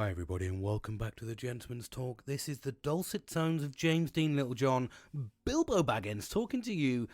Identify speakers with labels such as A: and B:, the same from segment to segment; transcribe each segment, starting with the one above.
A: Hi everybody and welcome back to the Gentleman's Talk. This is the dulcet tones of James Dean Littlejohn, Bilbo Baggins, talking to you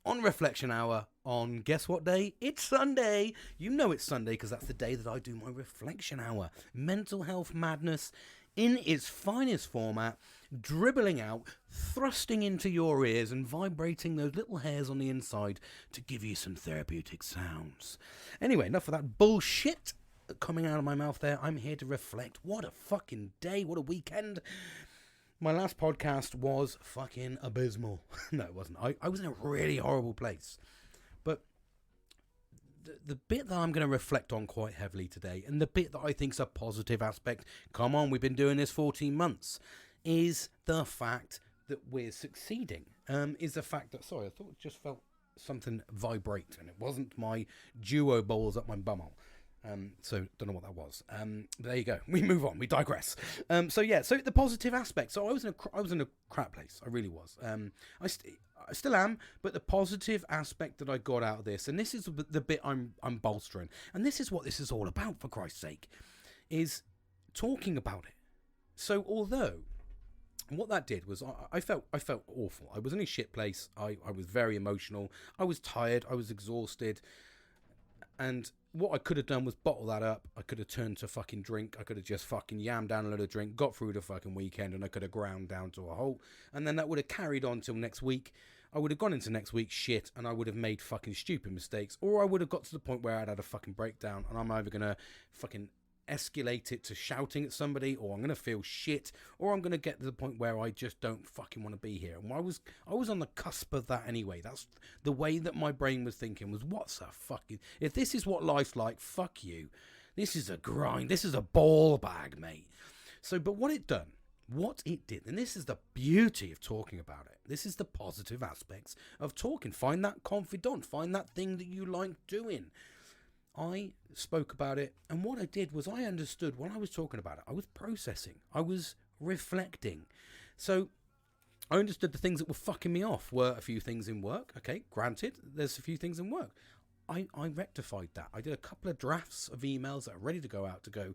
A: on Reflection Hour on, guess what day? It's Sunday! You know it's Sunday because that's the day that I do my Reflection Hour. Mental health madness in its finest format, dribbling out, thrusting into your ears and vibrating those little hairs on the inside to give you some therapeutic sounds. Anyway, enough of that bullshit coming out of my mouth there. I'm here to reflect. What a fucking day. What a weekend. My last podcast was fucking abysmal. No, it wasn't. I was in a really horrible place. But the bit that I'm going to reflect on quite heavily today, and the bit that I think is a positive aspect, come on, we've been doing this 14 months, is the fact that we're succeeding. Is the fact that, sorry, I thought it just felt something vibrate, and it wasn't my duo bowls up my bumhole. So don't know what that was. But there you go. We move on. We digress. So the positive aspect. So I was in a crap place. I really was. I still am. But the positive aspect that I got out of this, and this is the bit I'm bolstering, and this is what this is all about, for Christ's sake, is talking about it. So although what that did was I felt awful. I was in a shit place. I was very emotional. I was tired. I was exhausted. And what I could have done was bottle that up. I could have turned to fucking drink. I could have just fucking yammed down a load of drink, got through the fucking weekend, and I could have ground down to a halt. And then that would have carried on till next week. I would have gone into next week shit, and I would have made fucking stupid mistakes. Or I would have got to the point where I'd had a fucking breakdown, and I'm either going to fucking escalate it to shouting at somebody, or I'm going to feel shit, or I'm going to get to the point where I just don't fucking want to be here. And I was on the cusp of that anyway. That's the way that my brain was thinking, was what's a fucking, if this is what life's like, fuck you. This is a grind. This is a ball bag, mate. So, but what it did, and this is the beauty of talking about it. This is the positive aspects of talking. Find that confidant. Find that thing that you like doing. I spoke about it, and what I did was I understood when I was talking about it. I was processing. I was reflecting. So I understood the things that were fucking me off were a few things in work. Okay, granted, there's a few things in work. I rectified that. I did a couple of drafts of emails that are ready to go out to go,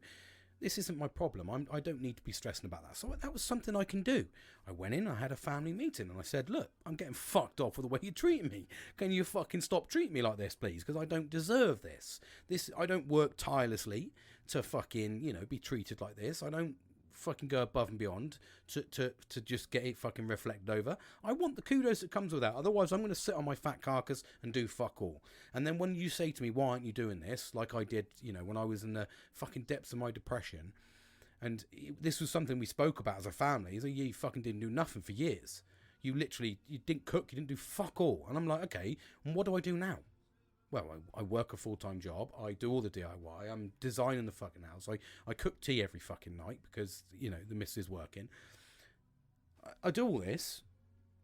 A: this isn't my problem. I don't need to be stressing about that. So that was something I can do. I went in, I had a family meeting, and I said, look, I'm getting fucked off with the way you're treating me. Can you fucking stop treating me like this, please? Because I don't deserve this. I don't work tirelessly to fucking, be treated like this. I don't fucking go above and beyond to just get it fucking reflected over. I want the kudos that comes with that. Otherwise, I'm going to sit on my fat carcass and do fuck all. And then when you say to me, why aren't you doing this? Like I did, when I was in the fucking depths of my depression. And this was something we spoke about as a family. So you fucking didn't do nothing for years. You didn't cook. You didn't do fuck all. And I'm like, okay, and what do I do now? Well, I work a full-time job. I do all the DIY. I'm designing the fucking house. I cook tea every fucking night because, the missus is working. I do all this,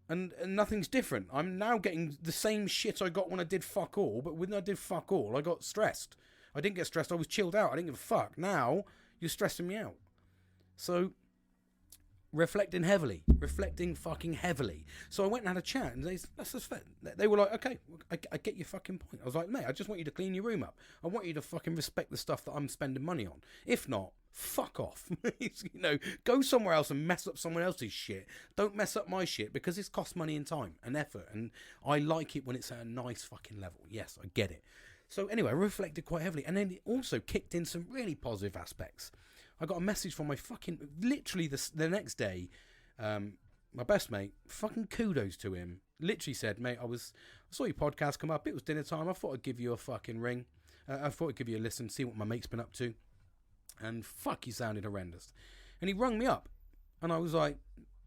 A: and nothing's different. I'm now getting the same shit I got when I did fuck all, but when I did fuck all, I got stressed. I didn't get stressed. I was chilled out. I didn't give a fuck. Now, you're stressing me out. So, reflecting fucking heavily. So I went and had a chat, and they were like, okay, I get your fucking point. I was like, mate, I just want you to clean your room up. I want you to fucking respect the stuff that I'm spending money on. If not, fuck off. Go somewhere else and mess up someone else's shit. Don't mess up my shit, because it's cost money and time and effort, and I like it when it's at a nice fucking level. Yes, I get it. So anyway, I reflected quite heavily, and then it also kicked in some really positive aspects. I got a message from my fucking, literally the next day, my best mate, fucking kudos to him, literally said, mate, I saw your podcast come up, it was dinner time, I thought I'd give you a fucking ring, I thought I'd give you a listen, see what my mate's been up to, and fuck, he sounded horrendous, and he rung me up, and I was like,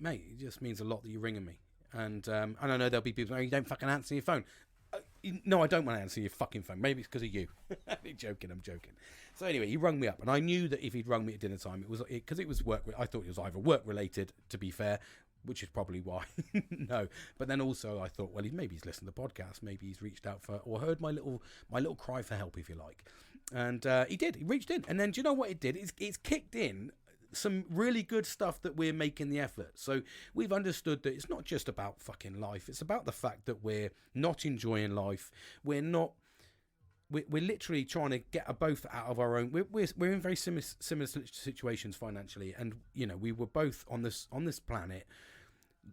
A: mate, it just means a lot that you're ringing me, and I know there'll be people, you don't fucking answer your phone. No, I don't want to answer your fucking phone. Maybe it's because of you. I'm joking. So anyway, he rung me up, and I knew that if he'd rung me at dinner time, it was because it was work. I thought it was either work related, to be fair, which is probably why. No, but then also I thought, well, maybe he's listened to the podcast, maybe he's reached out for, or heard my little cry for help, if you like, and he did. He reached in, and then do you know what it did? It's kicked in some really good stuff that we're making the effort. So we've understood that it's not just about fucking life. It's about the fact that we're not enjoying life. We're not we're literally trying to get a both out of our own. We're in very similar situations financially, and we were both on this planet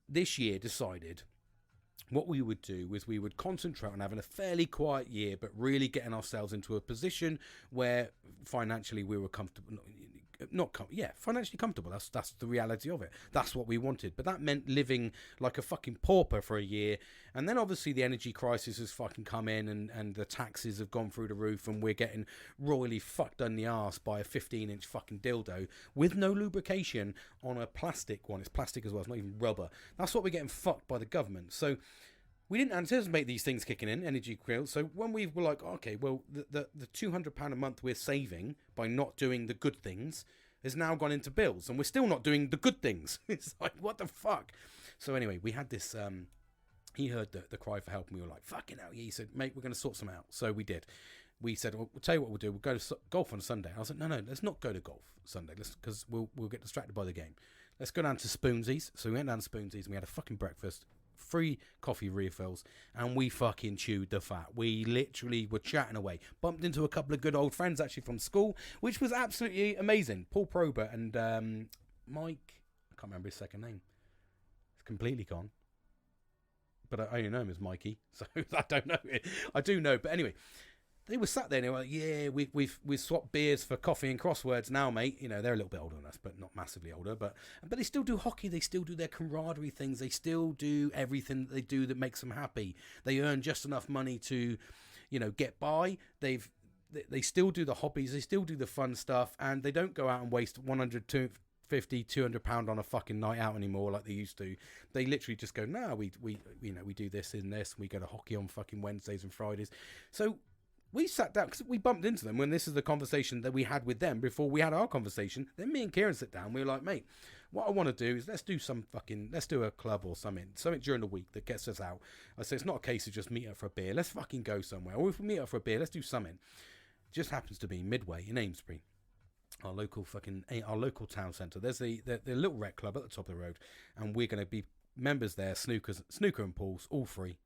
A: this year decided what we would do was we would concentrate on having a fairly quiet year, but really getting ourselves into a position where financially we were comfortable. Financially comfortable. That's the reality of it. That's what we wanted. But that meant living like a fucking pauper for a year. And then obviously the energy crisis has fucking come in, and the taxes have gone through the roof, and we're getting royally fucked in the arse by a 15-inch fucking dildo with no lubrication on a plastic one. It's plastic as well. It's not even rubber. That's what we're getting fucked by the government. So we didn't anticipate these things kicking in, energy grills. So when we were like, okay, well, the £200 a month we're saving by not doing the good things has now gone into bills, and we're still not doing the good things. It's like, what the fuck? So anyway, we had this, he heard the cry for help, and we were like, fucking hell. He said, mate, we're going to sort some out. So we did. We said, well, we'll tell you what we'll do. We'll go to golf on Sunday. I was like, no, let's not go to golf Sunday, because we'll get distracted by the game. Let's go down to Spoonsies. So we went down to Spoonsies, and we had a fucking breakfast, free coffee refills, and we fucking chewed the fat. We literally were chatting away. Bumped into a couple of good old friends actually from school, which was absolutely amazing. Paul Probert and Mike, I can't remember his second name. It's completely gone. But I only know him as Mikey, so I don't know it. I do know, but anyway, they were sat there and they were like, yeah, we've swapped beers for coffee and crosswords now, mate. They're a little bit older than us, but not massively older. But they still do hockey. They still do their camaraderie things. They still do everything that they do that makes them happy. They earn just enough money to, get by. They still do the hobbies. They still do the fun stuff, and they don't go out and waste 100, 250, £200 on a fucking night out anymore like they used to. They literally just go, no, we do this and this. And we go to hockey on fucking Wednesdays and Fridays. So we sat down, because we bumped into them when this is the conversation that we had with them before we had our conversation. Then me and Kieran sit down. We were like, mate, what I want to do is let's do a club or something during the week that gets us out. I said, it's not a case of just meet up for a beer. Let's fucking go somewhere. Or if we meet up for a beer, let's do something. It just happens to be Midway in Amesbury, our local town centre. There's the little rec club at the top of the road, and we're going to be members there. Snooker and pools, all free.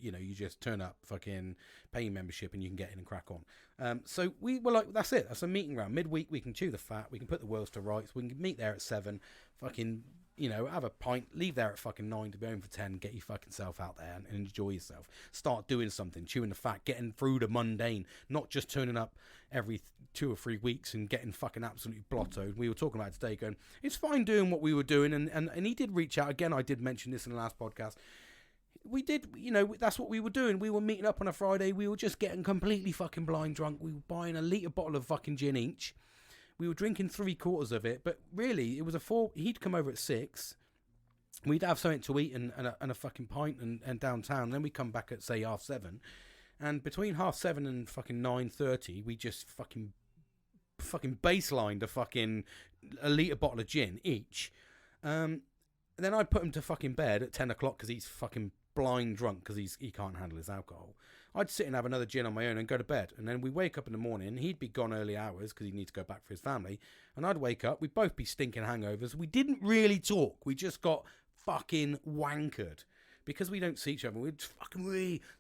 A: You just turn up, fucking pay your membership, and you can get in and crack on. So we were like, that's it. That's a meeting ground. Midweek, we can chew the fat. We can put the worlds to rights. We can meet there at 7, fucking, have a pint, leave there at fucking 9 to be home for 10, get your fucking self out there and enjoy yourself. Start doing something, chewing the fat, getting through the mundane, not just turning up every 2 or 3 weeks and getting fucking absolutely blottoed. We were talking about it today, going, it's fine doing what we were doing. And he did reach out. Again, I did mention this in the last podcast. We did, that's what we were doing. We were meeting up on a Friday. We were just getting completely fucking blind drunk. We were buying a litre bottle of fucking gin each. We were drinking 3/4 of it. But really, it was he'd come over at 6. We'd have something to eat and a fucking pint and downtown. Then we come back at, say, 7:30. And between 7:30 and fucking 9:30, we just fucking baselined a litre bottle of gin each. Then I put him to fucking bed at 10 o'clock because he's fucking blind drunk because he can't handle his alcohol. I'd sit and have another gin on my own and go to bed. And then we wake up in the morning. He'd be gone early hours because he'd need to go back for his family. And I'd wake up. We'd both be stinking hangovers. We didn't really talk. We just got fucking wankered because we don't see each other. We'd fucking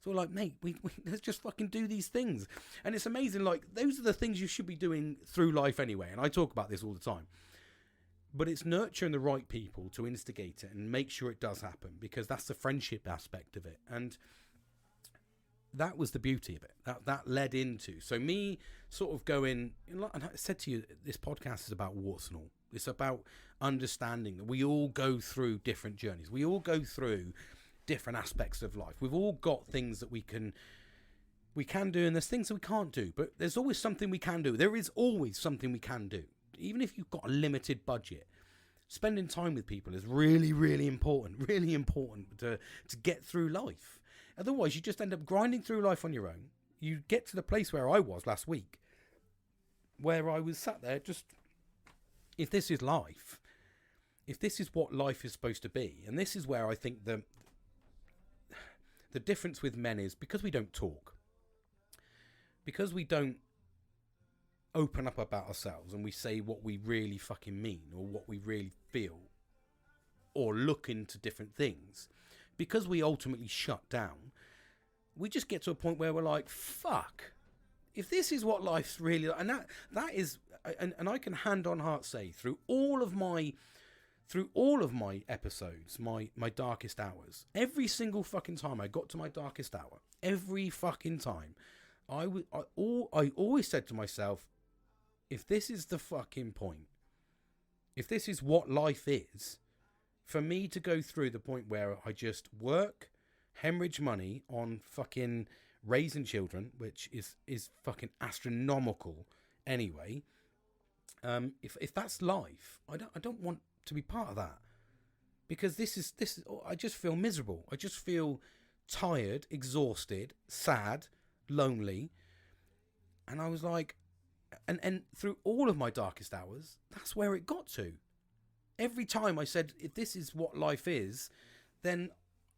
A: so we're like, mate, we let's just fucking do these things. And it's amazing. Like, those are the things you should be doing through life anyway. And I talk about this all the time. But it's nurturing the right people to instigate it and make sure it does happen, because that's the friendship aspect of it. And that was the beauty of it. That led into, so me sort of going, and I said to you, this podcast is about warts and all. It's about understanding that we all go through different journeys. We all go through different aspects of life. We've all got things that we can do, and there's things that we can't do. But there's always something we can do. There is always something we can do. Even if you've got a limited budget, spending time with people is really, really important to get through life. Otherwise, you just end up grinding through life on your own. You get to the place where I was last week, where I was sat there just, if this is life, if this is what life is supposed to be, and this is where I think the difference with men is, because we don't talk, because we don't open up about ourselves and we say what we really fucking mean or what we really feel or look into different things, because we ultimately shut down, we just get to a point where we're like, fuck, if this is what life's really like, and that is, and I can hand on heart say through all of my episodes, my darkest hours, every single fucking time I got to my darkest hour, every fucking time, I always said to myself, if this is the fucking point, if this is what life is, for me to go through the point where I just work, hemorrhage money on fucking raising children, which is fucking astronomical anyway. If that's life, I don't want to be part of that, because this is I just feel miserable. I just feel tired, exhausted, sad, lonely. And I was like, and through all of my darkest hours, that's where it got to. Every time I said, if this is what life is, then,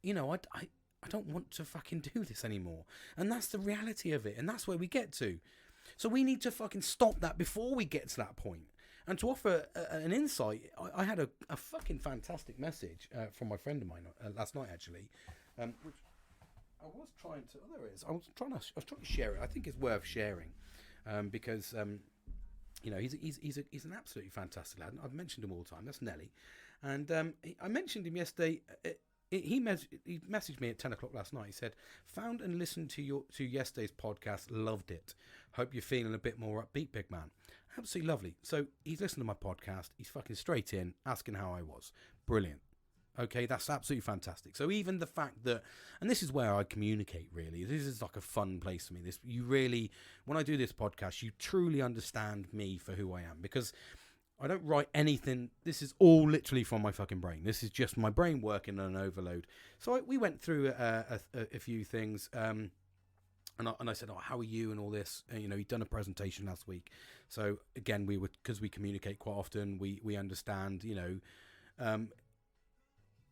A: you know, I don't want to fucking do this anymore. And that's the reality of it. And that's where we get to. So we need to fucking stop that before we get to that point. And to offer an insight, I had a fucking fantastic message from my friend of mine last night, actually, which I was trying to. Oh, there it is. I was trying to share it. I think it's worth sharing because you know, he's an absolutely fantastic lad. I've mentioned him all the time. That's Nelly, and I mentioned him yesterday. He messaged me at 10 o'clock last night. He said, "Found and listened to yesterday's podcast. Loved it. Hope you're feeling a bit more upbeat, big man." Absolutely lovely. So he's listened to my podcast. He's fucking straight in, asking how I was. Brilliant. Okay, that's absolutely fantastic. So even the fact that, and this is where I communicate, really. This is like a fun place for me. You really, when I do this podcast, you truly understand me for who I am, because I don't write anything. This is all literally from my fucking brain. This is just my brain working on overload. So we went through a few things. And I said, "Oh, how are you?" and all this. And, you know, he'd done a presentation last week. So again, because we communicate quite often, we understand, you know,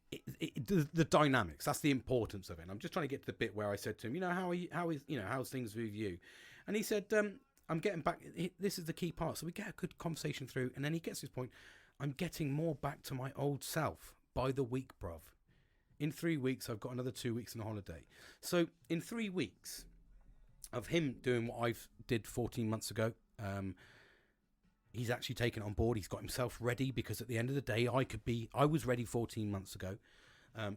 A: the dynamics. That's the importance of it. And I'm just trying to get to the bit where I said to him, you know, how's things with you? And he said, I'm getting back. This is the key part. So we get a good conversation through, and then he gets to his point. I'm getting more back to my old self by the week, bruv. In 3 weeks, I've got another 2 weeks on a holiday. So in 3 weeks of him doing what I did 14 months ago, he's actually taken it on board. He's got himself ready, because at the end of the day, I was ready 14 months ago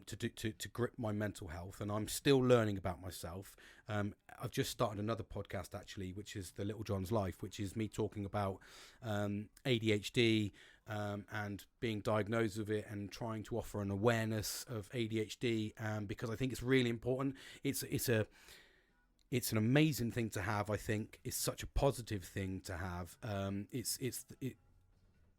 A: to grip my mental health, and I'm still learning about myself. I've just started another podcast, actually, which is The Little John's Life, which is me talking about ADHD and being diagnosed with it, and trying to offer an awareness of ADHD, because I think it's really important. It's an amazing thing to have. I think it's such a positive thing to have. It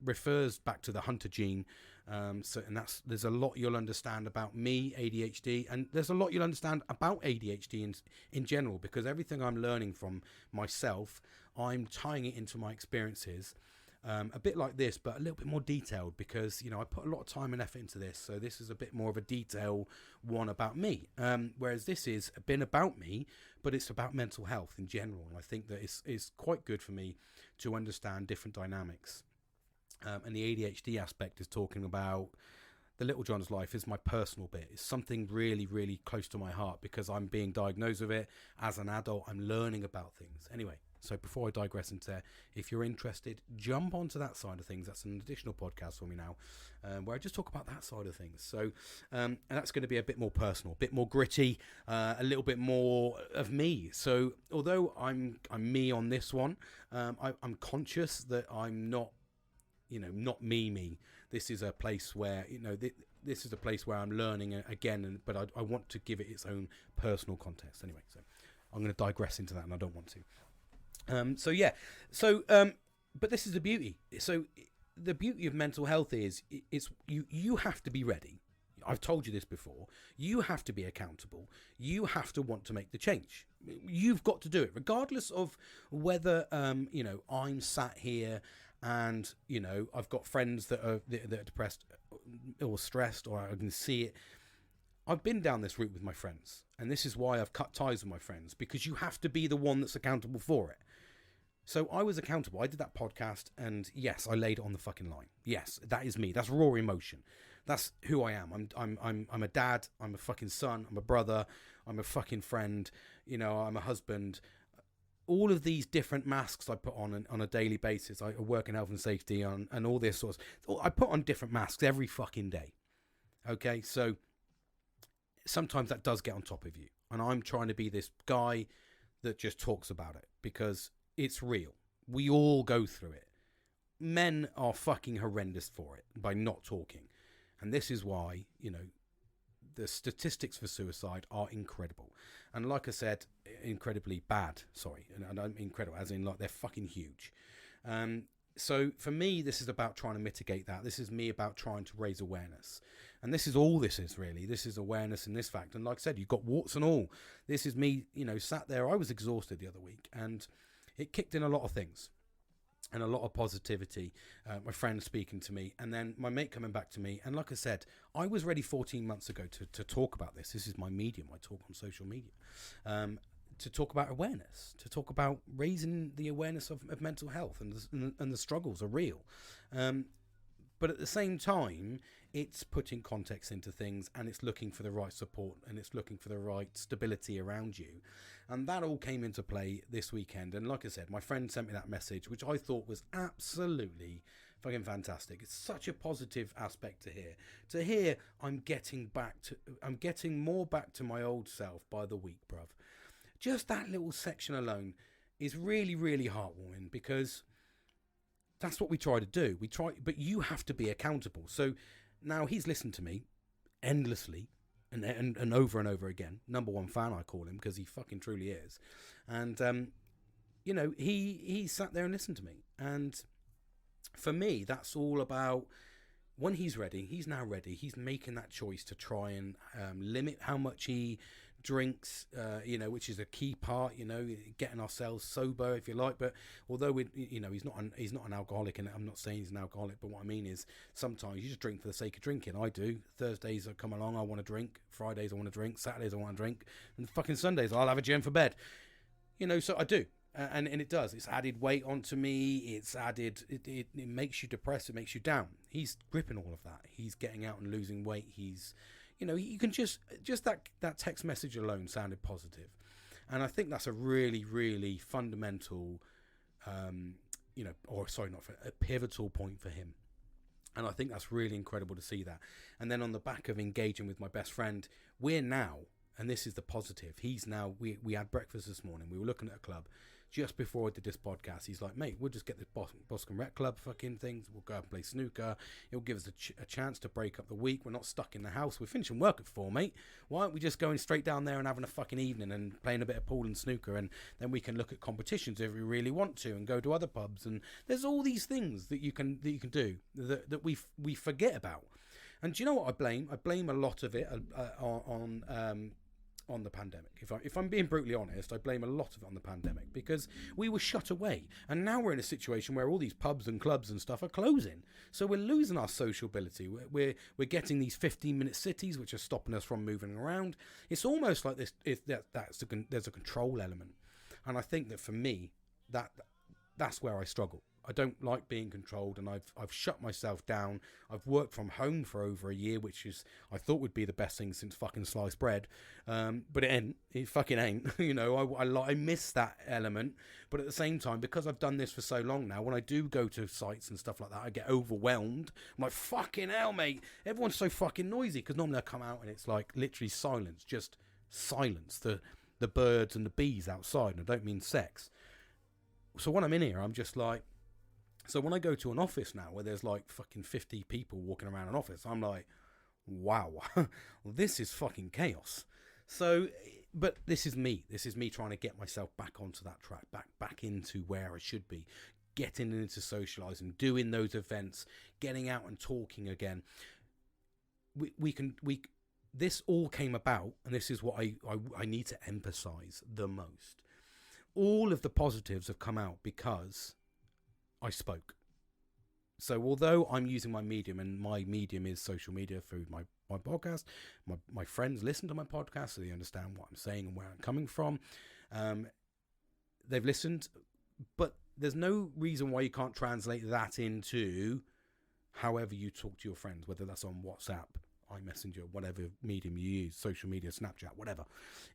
A: refers back to the hunter gene. There's a lot you'll understand about me, ADHD, and there's a lot you'll understand about ADHD in general, because everything I'm learning from myself, I'm tying it into my experiences. A bit like this, but a little bit more detailed, because, you know, I put a lot of time and effort into this. So this is a bit more of a detail one about me. Whereas this is been about me, but it's about mental health in general. And I think that it's quite good for me to understand different dynamics. And the ADHD aspect is talking about The Little John's Life is my personal bit. It's something really, really close to my heart, because I'm being diagnosed with it as an adult. I'm learning about things. Anyway. So before I digress into there, if you're interested, jump onto that side of things. That's an additional podcast for me now, where I just talk about that side of things. So, and that's going to be a bit more personal, a bit more gritty, a little bit more of me. So although I'm me on this one, I'm conscious that I'm not, you know, not me. This is a place where, you know, this is a place where I'm learning again, but I want to give it its own personal context. Anyway, so I'm going to digress into that, and I don't want to. But this is the beauty. So the beauty of mental health is you have to be ready. I've told you this before. You have to be accountable. You have to want to make the change. You've got to do it, regardless of whether you know, I'm sat here and, you know, I've got friends that are depressed or stressed, or I can see it. I've been down this route with my friends, and this is why I've cut ties with my friends, because you have to be the one that's accountable for it. So I was accountable. I did that podcast, and yes, I laid it on the fucking line. Yes, that is me. That's raw emotion. That's who I am. I'm a dad. I'm a fucking son. I'm a brother. I'm a fucking friend. You know, I'm a husband. all of these different masks I put on a daily basis. I work in health and safety and all this sorts. I put on different masks every fucking day. Okay, so sometimes that does get on top of you. And I'm trying to be this guy that just talks about it because it's real. We all go through it. Men are fucking horrendous for it by not talking. And this is why, the statistics for suicide are incredible. And like I said, incredibly bad. Sorry. And I don't mean incredible as in like they're fucking huge. So for me, this is about trying to mitigate that. This is me about trying to raise awareness. And this is all this is really. This is awareness in this fact. And like I said, you've got warts and all. This is me, sat there. I was exhausted the other week and it kicked in a lot of things and a lot of positivity. My friend speaking to me and then my mate coming back to me. And like I said, I was ready 14 months ago to talk about this. This is my medium. I talk on social media. To talk about awareness, to talk about raising the awareness of mental health and the struggles are real. But at the same time, it's putting context into things and it's looking for the right support and it's looking for the right stability around you. And that all came into play this weekend. And like I said, my friend sent me that message, which I thought was absolutely fucking fantastic. It's such a positive aspect to hear. To hear I'm getting more back to my old self by the week, bruv. Just that little section alone is really, really heartwarming because that's what we try to do. But you have to be accountable. So now he's listened to me endlessly and over and over again. Number one fan, I call him, because he fucking truly is. And, he sat there and listened to me. And for me, that's all about when he's ready. He's now ready. He's making that choice to try and limit how much he drinks, which is a key part, getting ourselves sober, if you like. But although he's not an alcoholic, and I'm not saying he's an alcoholic, but what I mean is sometimes you just drink for the sake of drinking. I do. Thursdays I come along, I want to drink. Fridays I want to drink. Saturdays I want to drink, and fucking Sundays I'll have a gin for bed. So I do. And it does. It's added weight onto me. It's added. It makes you depressed. It makes you down. He's gripping all of that. He's getting out and losing weight. He's, you can just that text message alone sounded positive, and I think that's a really, really fundamental, a pivotal point for him. And I think that's really incredible to see that. And then on the back of engaging with my best friend, we're now, and this is the positive. He's now. We had breakfast this morning. We were looking at a club. Just before I did this podcast, he's like, mate, we'll just get this Boscombe Rec Club fucking things. We'll go out and play snooker. It'll give us a chance to break up the week. We're not stuck in the house. We're finishing work at 4, mate. Why aren't we just going straight down there and having a fucking evening and playing a bit of pool and snooker? And then we can look at competitions if we really want to and go to other pubs. And there's all these things that you can do that we forget about. And do you know what I blame? I blame a lot of it on the pandemic. If I'm being brutally honest, I blame a lot of it on the pandemic because we were shut away, and now we're in a situation where all these pubs and clubs and stuff are closing. So we're losing our social ability. We're getting these 15-minute cities which are stopping us from moving around. It's almost like this. There's a control element, and I think that for me, that's where I struggle. I don't like being controlled, and I've shut myself down. I've worked from home for over a year, which is I thought would be the best thing since fucking sliced bread, but it ain't. It fucking ain't. I miss that element, but at the same time, because I've done this for so long now, when I do go to sites and stuff like that, I get overwhelmed. I'm like, fucking hell, mate! Everyone's so fucking noisy, because normally I come out and it's like literally silence, just silence. The birds and the bees outside, and I don't mean sex. So when I'm in here, I'm just like. So when I go to an office now where there's like fucking 50 people walking around an office, I'm like, wow, this is fucking chaos. So, but this is me. This is me trying to get myself back onto that track, back into where I should be, getting into socialising, doing those events, getting out and talking again. This all came about, and this is what I need to emphasise the most. All of the positives have come out because I spoke. So although I'm using my medium, and my medium is social media through my podcast, my friends listen to my podcast so they understand what I'm saying and where I'm coming from. They've listened, but there's no reason why you can't translate that into however you talk to your friends, whether that's on WhatsApp, iMessenger, whatever medium you use, social media, Snapchat,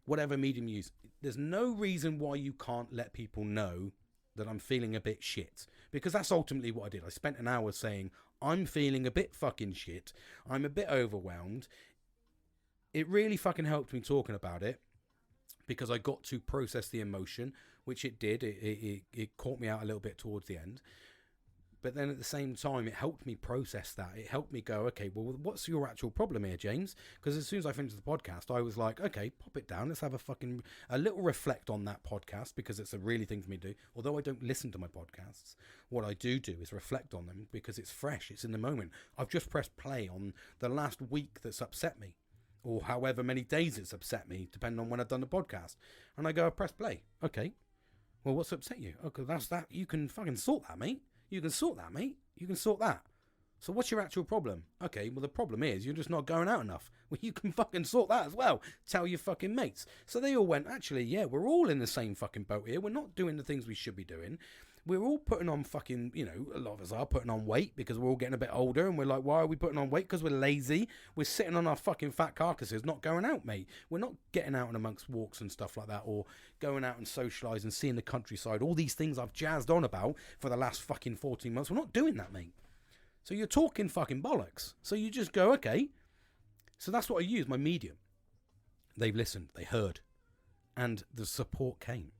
A: whatever medium you use. There's no reason why you can't let people know that I'm feeling a bit shit, because that's ultimately what I did. I spent an hour saying I'm feeling a bit fucking shit. I'm a bit overwhelmed. It really fucking helped me talking about it, because I got to process the emotion, which it did. It caught me out a little bit towards the end. But then at the same time, it helped me process that. It helped me go, okay, well, what's your actual problem here, James? Because as soon as I finished the podcast, I was like, okay, pop it down. Let's have a little reflect on that podcast, because it's a really thing for me to do. Although I don't listen to my podcasts, what I do is reflect on them, because it's fresh. It's in the moment. I've just pressed play on the last week that's upset me, or however many days it's upset me, depending on when I've done the podcast. And I go, press play. Okay. Well, what's upset you? Okay, that's that. You can fucking sort that, mate. You can sort that, mate. You can sort that. So what's your actual problem? Okay, well, the problem is you're just not going out enough. Well, you can fucking sort that as well. Tell your fucking mates. So they all went, actually, yeah, we're all in the same fucking boat here. We're not doing the things we should be doing. We're all putting on fucking, a lot of us are putting on weight because we're all getting a bit older, and we're like, why are we putting on weight? Because we're lazy. We're sitting on our fucking fat carcasses, not going out, mate. We're not getting out and amongst walks and stuff like that, or going out and socialise and seeing the countryside. All these things I've jazzed on about for the last fucking 14 months. We're not doing that, mate. So you're talking fucking bollocks. So you just go, okay. So that's what I use, my medium. They've listened, they heard, and the support came.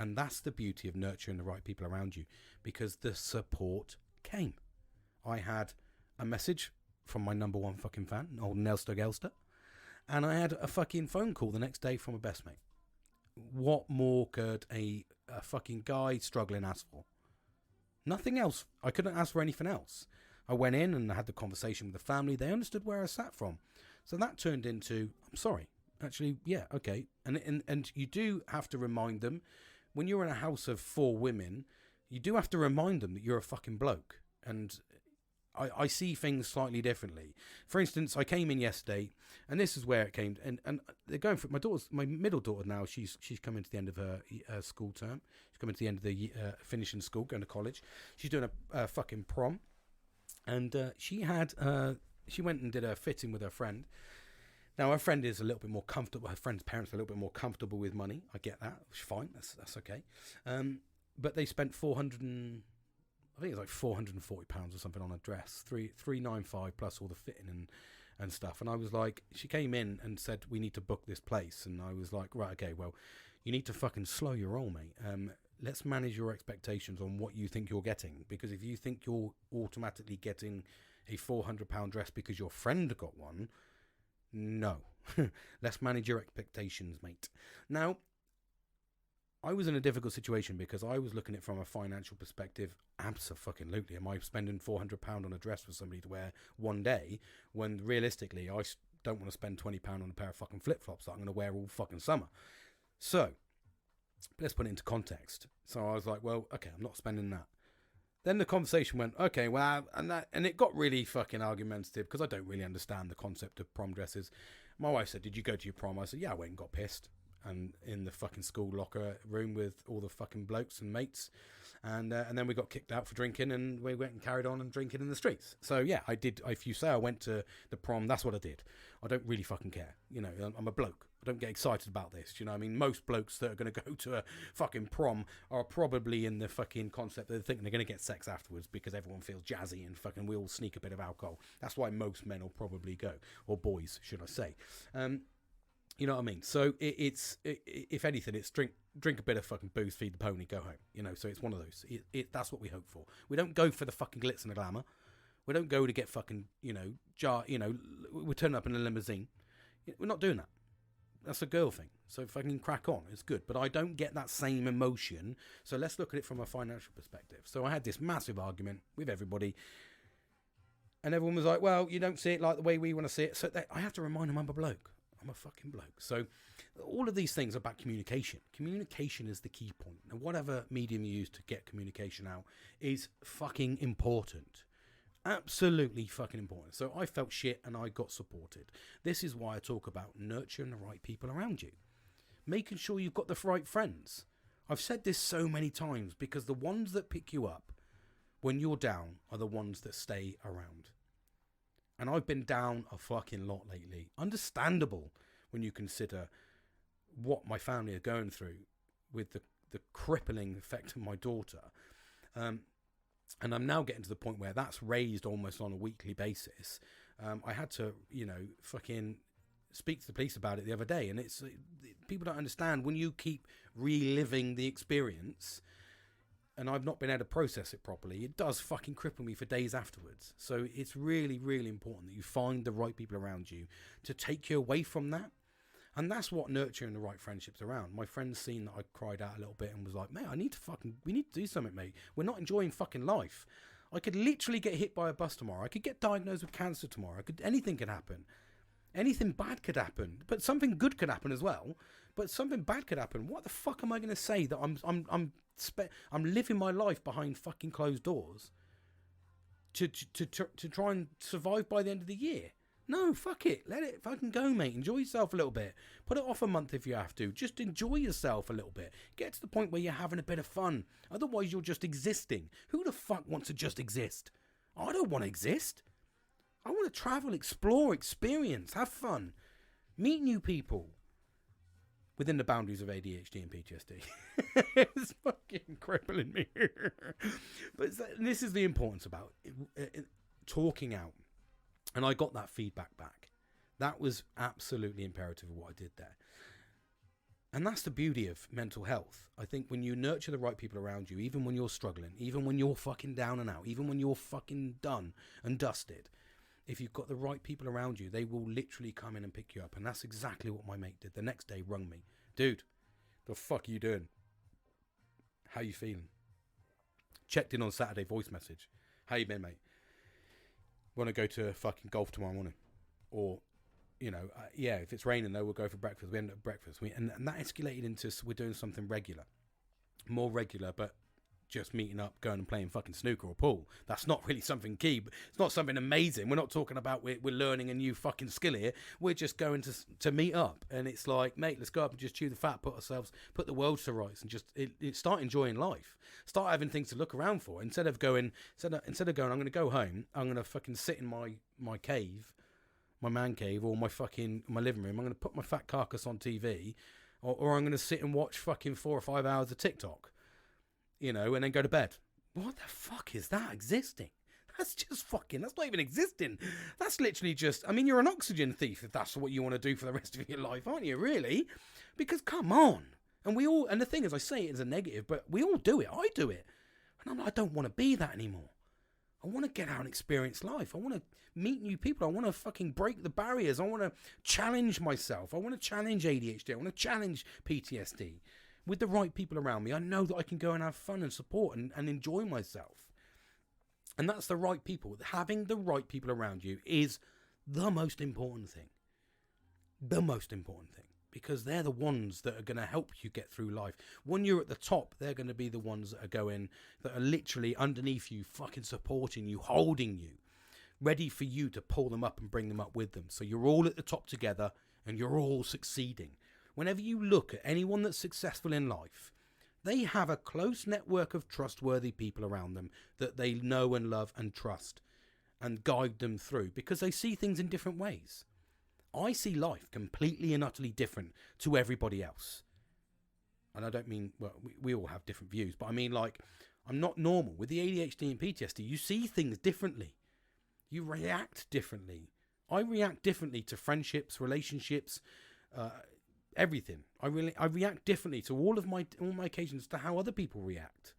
A: And that's the beauty of nurturing the right people around you, because the support came. I had a message from my number one fucking fan, old Nelster Gelster, and I had a fucking phone call the next day from a best mate. What more could a fucking guy struggling ask for? Nothing else. I couldn't ask for anything else. I went in and I had the conversation with the family. They understood where I sat from. So that turned into, I'm sorry. Actually, yeah, okay. And you do have to remind them, when you're in a house of 4 women, you do have to remind them that you're a fucking bloke. And I see things slightly differently. For instance, I came in yesterday, and this is where it came. And they're going for my middle daughter now. She's coming to the end of her school term. She's coming to the end of the finishing school, going to college. She's doing a fucking prom, and she went and did a fitting with her friend. Now, her friend is a little bit more comfortable. Her friend's parents are a little bit more comfortable with money. I get that. It's fine. That's okay. But they spent I think it's like £440 or something on a dress. $395 plus all the fitting and stuff. And I was like, she came in and said, we need to book this place. And I was like, right, okay, well, you need to fucking slow your roll, mate. Let's manage your expectations on what you think you're getting. Because if you think you're automatically getting a £400 dress because your friend got one, no. Let's manage your expectations, mate. Now, I was in a difficult situation because I was looking at it from a financial perspective. Absolutely. Am I spending £400 on a dress for somebody to wear one day when realistically I don't want to spend £20 on a pair of fucking flip-flops that I'm going to wear all fucking summer? So, let's put it into context. So I was like, well, okay, I'm not spending that. Then the conversation went, okay, well, and it got really fucking argumentative because I don't really understand the concept of prom dresses. My wife said, did you go to your prom? I said, yeah, I went and got pissed. And in the fucking school locker room with all the fucking blokes and mates. And then we got kicked out for drinking, and we went and carried on and drinking in the streets. So, yeah, I did. If you say I went to the prom, that's what I did. I don't really fucking care. I'm a bloke. I don't get excited about this. You know what I mean? Most blokes that are going to go to a fucking prom are probably in the fucking concept that they're thinking they're going to get sex afterwards because everyone feels jazzy and fucking we all sneak a bit of alcohol. That's why most men will probably go. Or boys, should I say. You know what I mean? So if anything, it's drink a bit of fucking booze, feed the pony, go home. So it's one of those. That's what we hope for. We don't go for the fucking glitz and the glamour. We don't go to get fucking, we're turning up in a limousine. We're not doing that. That's a girl thing. So if I can crack on, it's good. But I don't get that same emotion. So let's look at it from a financial perspective. So I had this massive argument with everybody. And everyone was like, well, you don't see it like the way we want to see it. So I have to remind them I'm a bloke. I'm a fucking bloke. So all of these things are about communication. Communication is the key point. And whatever medium you use to get communication out is fucking important. Absolutely fucking important. So I felt shit and I got supported. This is why I talk about nurturing the right people around you. Making sure you've got the right friends. I've said this so many times because the ones that pick you up when you're down are the ones that stay around. And I've been down a fucking lot lately. Understandable when you consider what my family are going through with the crippling effect of my daughter. And I'm now getting to the point where that's raised almost on a weekly basis. I had to, fucking speak to the police about it the other day. And it's people don't understand when you keep reliving the experience, and I've not been able to process it properly, it does fucking cripple me for days afterwards. So it's really, really important that you find the right people around you to take you away from that. And that's what nurturing the right friendships around. My friend's seen that I cried out a little bit and was like, mate, we need to do something, mate. We're not enjoying fucking life. I could literally get hit by a bus tomorrow. I could get diagnosed with cancer tomorrow. Anything could happen. Anything bad could happen. But something good could happen as well. But something bad could happen. What the fuck am I going to say that I'm living my life behind fucking closed doors to try and survive by the end of the year? No, fuck it. Let it fucking go, mate. Enjoy yourself a little bit. Put it off a month if you have to. Just enjoy yourself a little bit. Get to the point where you're having a bit of fun. Otherwise, you're just existing. Who the fuck wants to just exist? I don't want to exist. I want to travel, explore, experience, have fun, meet new people within the boundaries of ADHD and PTSD. It's fucking crippling me. But this is the importance about talking out. And I got that feedback back. That was absolutely imperative of what I did there. And that's the beauty of mental health. I think when you nurture the right people around you, even when you're struggling, even when you're fucking down and out, even when you're fucking done and dusted, if you've got the right people around you, they will literally come in and pick you up. And that's exactly what my mate did. The next day, rung me. Dude, the fuck are you doing? How you feeling? Checked in on Saturday, voice message. How you been, mate? Want to go to fucking golf tomorrow morning? Or, if it's raining though, we'll go for breakfast. We end up at breakfast. And that escalated into we're doing something regular. More regular, but just meeting up, going and playing fucking snooker or pool. That's not really something key. But it's not something amazing. We're not talking about we're learning a new fucking skill here. We're just going to meet up. And it's like, mate, let's go up and just chew the fat, put the world to rights, and just start enjoying life. Start having things to look around for. Instead of going, I'm going to go home, I'm going to fucking sit in my cave, my man cave, or my living room. I'm going to put my fat carcass on TV, or I'm going to sit and watch fucking 4 or 5 hours of TikTok. And then go to bed. What the fuck is that existing? That's not even existing. That's literally just, you're an oxygen thief if that's what you want to do for the rest of your life, aren't you, really? Because, come on. And the thing is, I say it as a negative, but we all do it. I do it. And I don't want to be that anymore. I want to get out and experience life. I want to meet new people. I want to fucking break the barriers. I want to challenge myself. I want to challenge ADHD. I want to challenge PTSD. With the right people around me, I know that I can go and have fun and support and enjoy myself. And that's the right people. Having the right people around you is the most important thing. The most important thing. Because they're the ones that are going to help you get through life. When you're at the top, they're going to be the ones that are literally underneath you, fucking supporting you, holding you, ready for you to pull them up and bring them up with them. So you're all at the top together and you're all succeeding. Whenever you look at anyone that's successful in life, they have a close network of trustworthy people around them that they know and love and trust and guide them through because they see things in different ways. I see life completely and utterly different to everybody else. And I don't mean, we all have different views, but I mean I'm not normal. With the ADHD and PTSD, you see things differently. You react differently. I react differently to friendships, relationships, everything. I react differently to all my occasions to how other people react.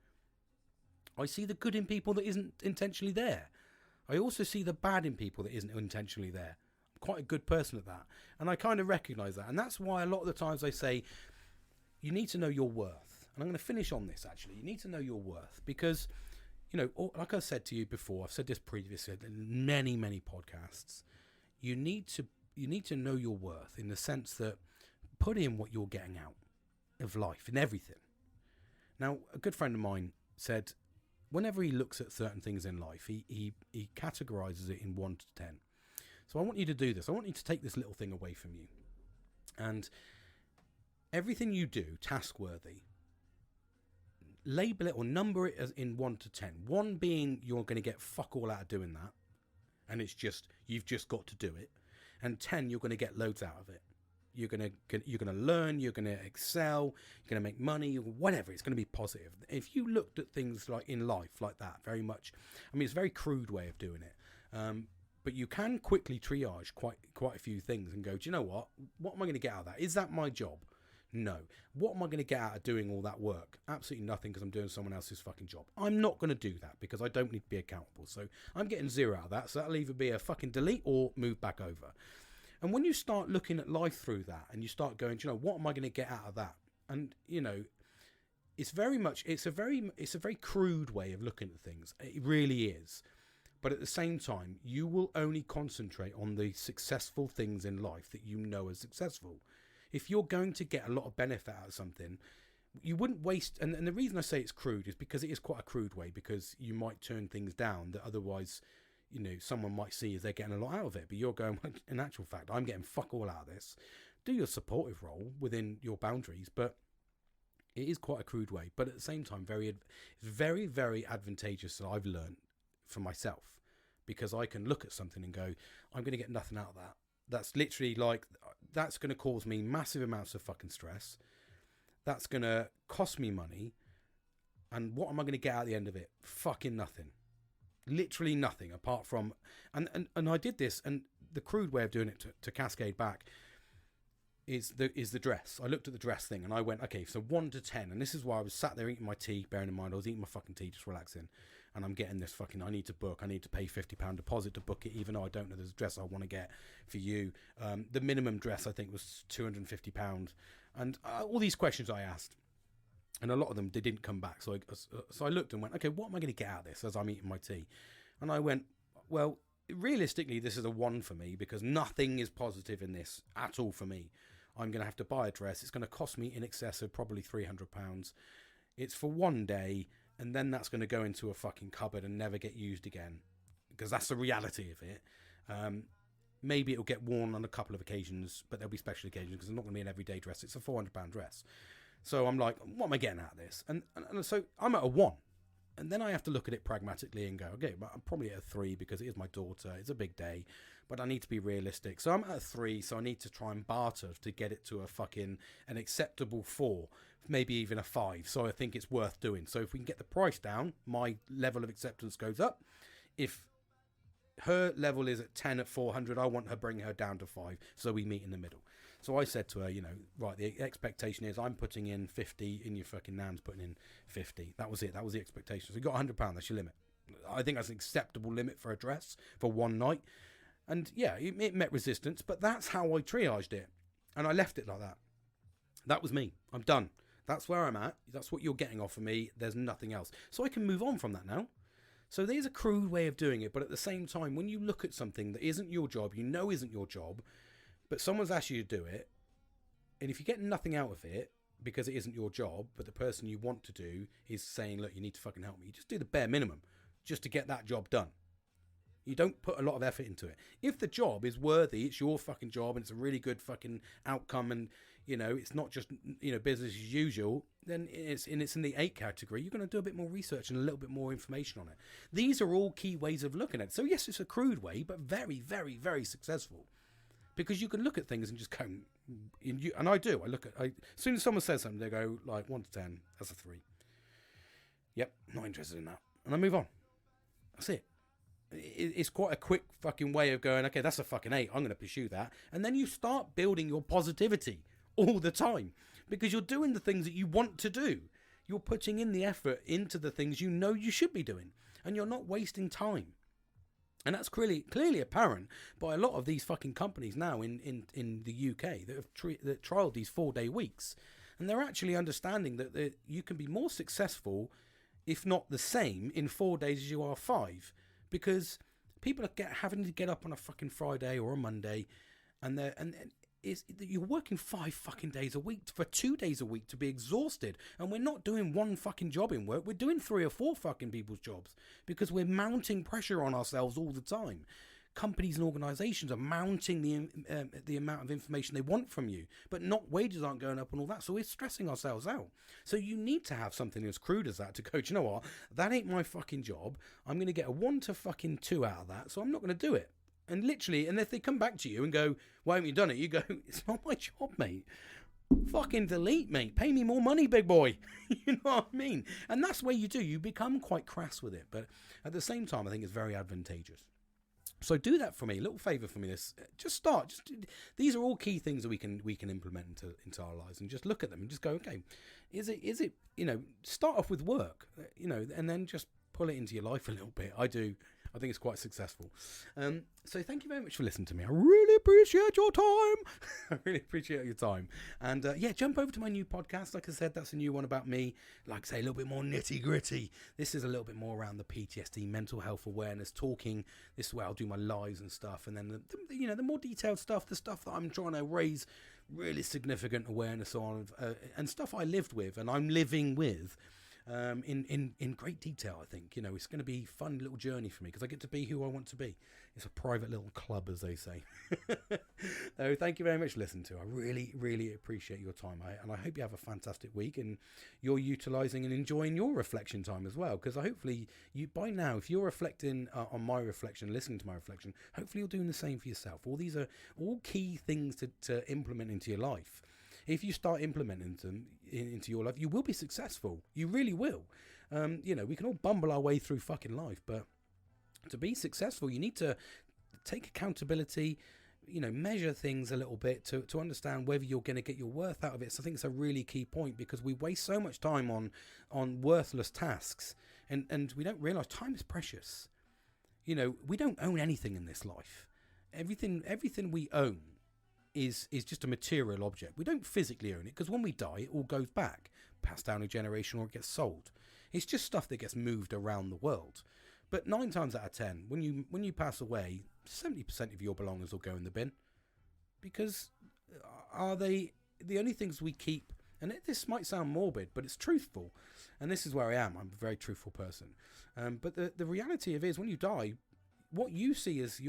A: I see the good in people that isn't intentionally there. I also see the bad in people that isn't intentionally there. I'm quite a good person at that. And I kind of recognize that. And that's why a lot of the times I say, you need to know your worth. And I'm going to finish on this actually. You need to know your worth because, like I said to you before, I've said this previously in many, many podcasts. You need to know your worth in the sense that put in what you're getting out of life in everything. Now, a good friend of mine said, whenever he looks at certain things in life, he categorizes it in 1 to 10. So I want you to do this. I want you to take this little thing away from you. And everything you do, task-worthy, label it or number it as in 1 to 10. 1 being you're going to get fuck all out of doing that. and you've just got to do it. And 10, you're going to get loads out of it. You're going to learn, you're going to excel, you're going to make money, whatever. It's going to be positive. If you looked at things like in life like that, very much, I mean, it's a very crude way of doing it. But you can quickly triage quite a few things and go, do you know what? What am I going to get out of that? Is that my job? No. What am I going to get out of doing all that work? Absolutely nothing, because I'm doing someone else's fucking job. I'm not going to do that because I don't need to be accountable. So I'm getting 0 out of that. So that'll either be a fucking delete or move back over. And when you start looking at life through that and you start going, do you know, what am I going to get out of that? And, you know, it's a very crude way of looking at things. It really is. But at the same time, you will only concentrate on the successful things in life that you know are successful. If you're going to get a lot of benefit out of something, you wouldn't waste... And the reason I say it's crude is because it is quite a crude way, because you might turn things down that otherwise, you know, someone might see as they're getting a lot out of it. But you're going, well, in actual fact, I'm getting fuck all out of this. Do your supportive role within your boundaries, but it is quite a crude way. But at the same time, very, very advantageous that I've learned for myself, because I can look at something and go, I'm going to get nothing out of that. That's literally like, that's going to cause me massive amounts of fucking stress. That's going to cost me money. And what am I going to get out at the end of it? Fucking nothing. Literally nothing, apart from... And I did this, and the crude way of doing it to cascade back is the dress. I looked at the dress thing and I went, okay, so 1 to 10. And this is why I was sat there eating my tea, bearing in mind I was eating my fucking tea, just relaxing. And I'm getting this fucking, I need to book, I need to pay £50 deposit to book it, even though I don't know there's a dress I want to get for you. The minimum dress, I think, was £250. And all these questions I asked, and a lot of them, they didn't come back. So I looked and went, okay, what am I going to get out of this as I'm eating my tea? And I went, well, realistically, this is a 1 for me, because nothing is positive in this at all for me. I'm going to have to buy a dress. It's going to cost me in excess of probably £300. It's for 1 day. And then that's going to go into a fucking cupboard and never get used again, because that's the reality of it. Maybe it'll get worn on a couple of occasions, but there'll be special occasions, because it's not going to be an everyday dress. It's a £400 dress. So I'm like, what am I getting out of this? And so I'm at a 1. And then I have to look at it pragmatically and go, okay, but I'm probably at a 3, because it is my daughter. It's a big day, but I need to be realistic. So I'm at a 3, so I need to try and barter to get it to an acceptable 4. Maybe even a 5. So I think it's worth doing. So if we can get the price down, my level of acceptance goes up. If her level is at 10 at 400, I want her bring her down to 5, so we meet in the middle. So I said to her, you know, right, the expectation is I'm putting in 50, and your fucking nan's putting in 50. That was it. That was the expectation. So you got £100. That's your limit. I think that's an acceptable limit for a dress for 1 night. And yeah, it met resistance, but that's how I triaged it. And I left it like that. That was me. I'm done. That's where I'm at. That's what you're getting off of me. There's nothing else. So I can move on from that now. So there's a crude way of doing it. But at the same time, when you look at something that isn't your job, you know isn't your job, but someone's asked you to do it, and if you get nothing out of it because it isn't your job, but the person you want to do is saying, look, you need to fucking help me, you just do the bare minimum just to get that job done. You don't put a lot of effort into it. If the job is worthy, it's your fucking job, and it's a really good fucking outcome, and you know it's not just, you know, business as usual, then it's in the 8 category. You're going to do a bit more research and a little bit more information on it. These are all key ways of looking at it. So yes, it's a crude way, but very, very, very successful, because you can look at things and just go, and I do. As soon as someone says something, they go like 1 to 10. That's a 3. Yep, not interested in that, and I move on. That's it. It's quite a quick fucking way of going, okay, that's a fucking 8. I'm going to pursue that. And then you start building your positivity all the time, because you're doing the things that you want to do. You're putting in the effort into the things you know you should be doing, and you're not wasting time. And that's clearly apparent by a lot of these fucking companies now in the UK that have trialed these 4-day weeks. And they're actually understanding that you can be more successful, if not the same, in 4 days as you are 5. Because people are having to get up on a fucking Friday or a Monday, and you're working 5 fucking days a week for 2 days a week to be exhausted. And we're not doing 1 fucking job in work. We're doing 3 or 4 fucking people's jobs, because we're mounting pressure on ourselves all the time. companies and organisations are mounting the amount of information they want from you, but not wages aren't going up and all that. So we're stressing ourselves out. So you need to have something as crude as that to go, do you know what? That ain't my fucking job. I'm going to get a 1 to fucking 2 out of that, so I'm not going to do it. And literally, and if they come back to you and go, why haven't you done it? You go, it's not my job, mate. Fucking delete, mate. Pay me more money, big boy. You know what I mean? And that's where you do. You become quite crass with it. But at the same time, I think it's very advantageous. So do that for me. A little favour for me. Just start. These are all key things that we can implement into our lives, and just look at them and just go, okay, is it start off with work, and then just pull it into your life a little bit. I think it's quite successful. So thank you very much for listening to me. I really appreciate your time. I really appreciate your time. And jump over to my new podcast. Like I said, that's a new one about me. Like I say, a little bit more nitty gritty. This is a little bit more around the PTSD, mental health awareness, talking. This is where I'll do my lives and stuff. And then the more detailed stuff, the stuff that I'm trying to raise really significant awareness on, and stuff I lived with and I'm living with. In great detail. I think it's going to be a fun little journey for me because I get to be who I want to be. It's a private little club, as they say. So thank you very much for listening to. I really, really appreciate your time, and I hope you have a fantastic week and you're utilising and enjoying your reflection time as well. Because hopefully you, by now, if you're reflecting on my reflection, listening to my reflection, hopefully you're doing the same for yourself. All these are all key things to implement into your life. If you start implementing them into your life, you will be successful. You really will. We can all bumble our way through fucking life, but to be successful, you need to take accountability, measure things a little bit to understand whether you're going to get your worth out of it. So I think it's a really key point because we waste so much time on worthless tasks and we don't realise time is precious. We don't own anything in this life. Everything we own is just a material object. We don't physically own it because when we die, it all goes back, passed down a generation, or it gets sold. It's just stuff that gets moved around the world. But 9 times out of 10, when you pass away, 70% of your belongings will go in the bin. Because are they the only things we keep? And this might sound morbid, but it's truthful. And this is where I am. I'm a very truthful person. But the reality of it is, when you die, what you see as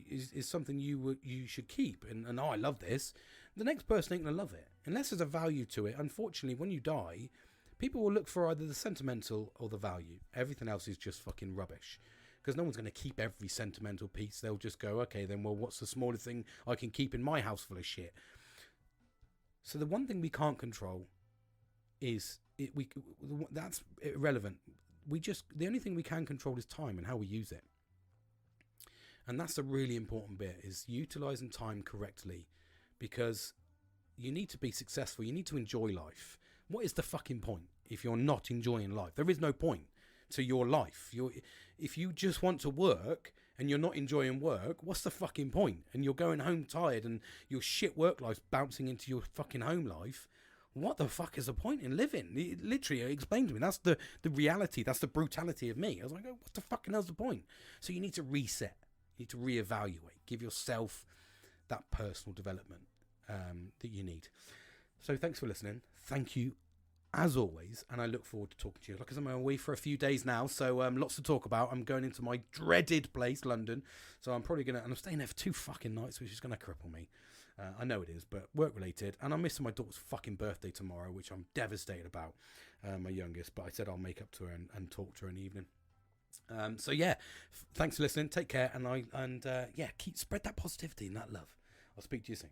A: is something you should keep, and I love this. The next person ain't gonna love it unless there's a value to it. Unfortunately, when you die, people will look for either the sentimental or the value. Everything else is just fucking rubbish because no one's gonna keep every sentimental piece. They'll just go, okay, then well, what's the smallest thing I can keep in my house full of shit? So the one thing we can't control is that's irrelevant. The only thing we can control is time and how we use it. And that's a really important bit, is utilising time correctly, because you need to be successful. You need to enjoy life. What is the fucking point if you're not enjoying life? There is no point to your life. If you just want to work and you're not enjoying work, what's the fucking point? And you're going home tired and your shit work life's bouncing into your fucking home life. What the fuck is the point in living? It literally explained to me. That's the reality. That's the brutality of me. I was like, oh, what the fucking hell's the point? So you need to reset. You need to reevaluate. Give yourself that personal development that you need. So thanks for listening. Thank you as always, and I look forward to talking to you. Like I said, I'm away for a few days now, so lots to talk about. I'm going into my dreaded place, London, so I'm probably and I'm staying there for 2 fucking nights, which is going to cripple me. I know it is, but work related, and I'm missing my daughter's fucking birthday tomorrow, which I'm devastated about, my youngest, but I said I'll make up to her and talk to her in the evening. Thanks for listening. Take care, and spread that positivity and that love. I'll speak to you soon.